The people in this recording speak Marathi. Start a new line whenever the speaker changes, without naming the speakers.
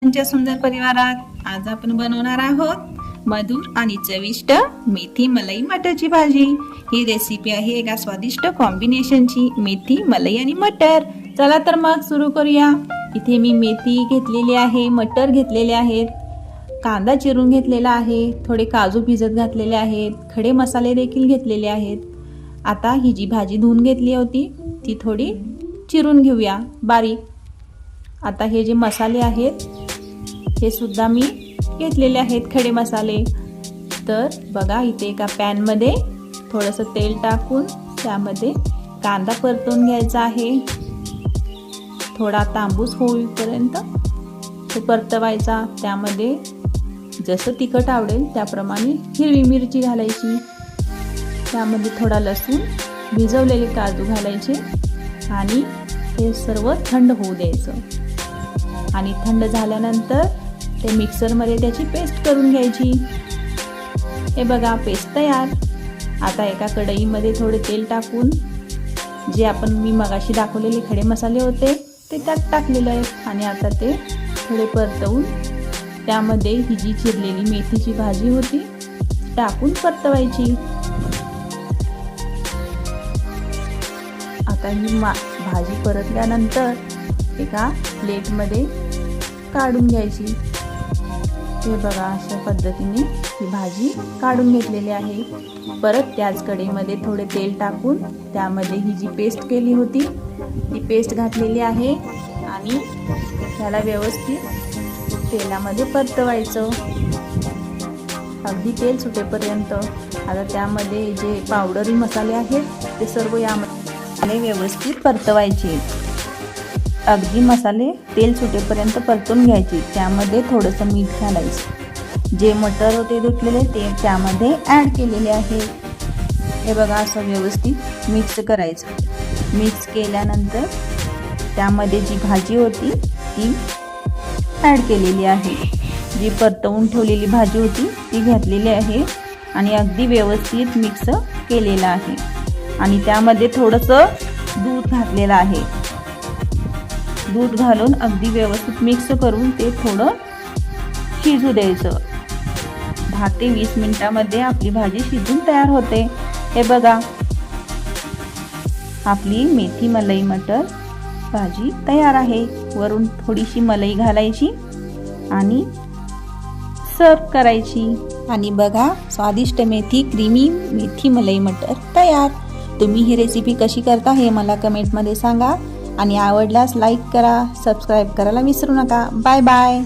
तुमच्या सुंदर परिवारात आज आपण बनवणार आहोत मधुर आणि चविष्ट मेथी मलाई मटरची भाजी। ही रेसिपी आहे एका स्वादिष्ट कॉम्बिनेशनची, मेथी मलाई आणि मटर। चला तर मग सुरू करूया। इथे मी मेथी घेतलेली आहे, मटर घेतलेले आहेत, कांदा चिरून घेतलेला आहे, थोडे काजू भिजत घातलेले आहेत, खडे मसाले देखील घेतलेले आहेत। आता ही जी भाजी धुवून घेतली होती ती थोडी चिरून घेऊया बारीक। आता हे जे मसाले आहेत हे सुद्धा मी घेतलेले आहेत, खडे मसाले। तर बघा इथे एका पॅन मध्ये थोडंसं तेल टाकून त्यामध्ये कांदा परतून घ्यायचा आहे, थोडा तांबूस होईपर्यंत तो परतवायचा। त्यामध्ये जसं तिखट आवडेल त्याप्रमाणे हिरवी मिरची घालायची, त्यामध्ये थोडा लसूण, भिजवलेले काजू घालायचे आणि हे सर्व थंड होऊ द्यायचं। आणि थंड झाल्यानंतर ते मिक्सरमध्ये त्याची पेस्ट करून घ्यायची। हे बघा पेस्ट तयार। आता एका कढईमध्ये थोडे तेल टाकून जे मी मगाशी दाखवलेले खडे मसाले होते ते त्यात टाकलेले आहेत आणि आता ते थोडे परतवून त्यामध्ये ही जी चिरलेली मेथीची भाजी होती टाकून परतवायची। आता ही भाजी परतल्यानंतर एका प्लेटमध्ये काढून घ्यायची। हे बघा अशा पद्धतीने ही भाजी काढून घेतलेली आहे। परत त्याच कढईमध्ये थोडे तेल टाकून त्यामध्ये ही जी पेस्ट केली होती ती पेस्ट घातलेली आहे आणि त्याला व्यवस्थित तेलामध्ये परतवायचं अगदी तेल सुटेपर्यंत। आता त्यामध्ये जे पावडरी मसाले आहेत ते सर्व यामध्ये व्यवस्थित परतवायचे, अगदी मसाले तेल सुटेपर्यंत परतून घ्यायचे। त्यामध्ये थोडंसं मीठ घालायचं, जे मटर होते धुतलेले ते त्यामध्ये ॲड केलेले आहे। हे बघा असं व्यवस्थित मिक्स करायचं। मिक्स केल्यानंतर त्यामध्ये जी भाजी होती ती ॲड केलेली आहे, जी परतवून ठेवलेली भाजी होती ती घातलेली आहे आणि अगदी व्यवस्थित मिक्स केलेलं आहे। आणि त्यामध्ये थोडंसं दूध घातलेलं आहे। दूध घालून अगदी व्यवस्थित मिक्स करून ते थोडं शिजू द्यायचं। 10 ते 20 मिनिटांमध्ये आपली भाजी शिजून तयार होते। हे बघा आपली मेथी मलाई मटर भाजी तयार आहे। वरून थोडीशी मलाई घालायची आणि सर्व करायची। आणि बघा स्वादिष्ट क्रीमी मेथी मलाई मटर तयार। तुम्ही ही रेसिपी कशी करता हे मला कमेंटमध्ये सांगा आणि आवडल्यास लाईक करा, सबस्क्राईब करायला विसरू नका। Bye bye.